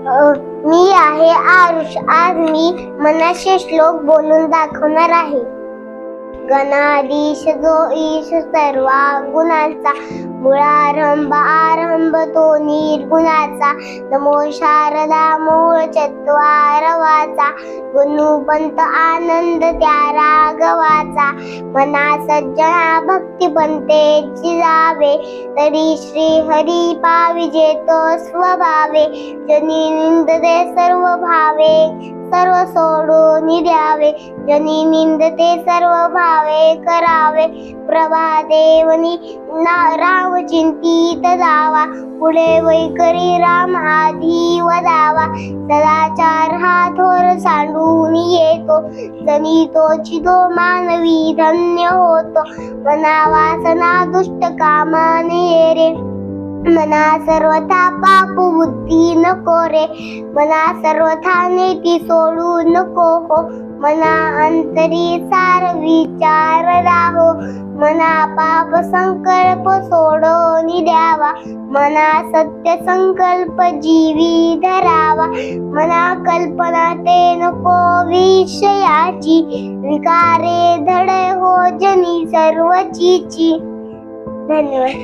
मी आहे आरुष. आज मी मनाचे श्लोक बोलून दाखवणार आहे. गणाधीश जो ईश सर्वा गुणांचा, मूळारंभ आरंभ तो निर्गुणाचा. नमो शारदा मूळ चत्वारवाचा, गुणुपंत आनंद त्या राघवाचा. मना सज्जना भक्ती पंतेची जावे, तरी श्री हरी पाविजे तो स्वभावे. जनी निंदते सर्व भावे, सर्व सोडून द्यावे. जनी निंदते सर्व भावे करावे. प्रभादेवनी राम चिंतित जावा, पुढे वैखरी राम आधी वदावा. सदाचार हा थोर सांडून येतो, जनी तोची तो मानवी धन्य होतो. मना वासना दुष्ट कामाने रे, मना सर्वथा पाप बुद्धी नको रे. मना सर्वथा नेती सोडू नको हो, मना अंतरी सार विचार राहो. मना पाप संकल्प सोडून द्यावा, मना सत्य संकल्प जीवी धरावा. मना कल्पना ते नको विषयाची, विकारे धड हो जनी सर्वचीची. धन्यवाद.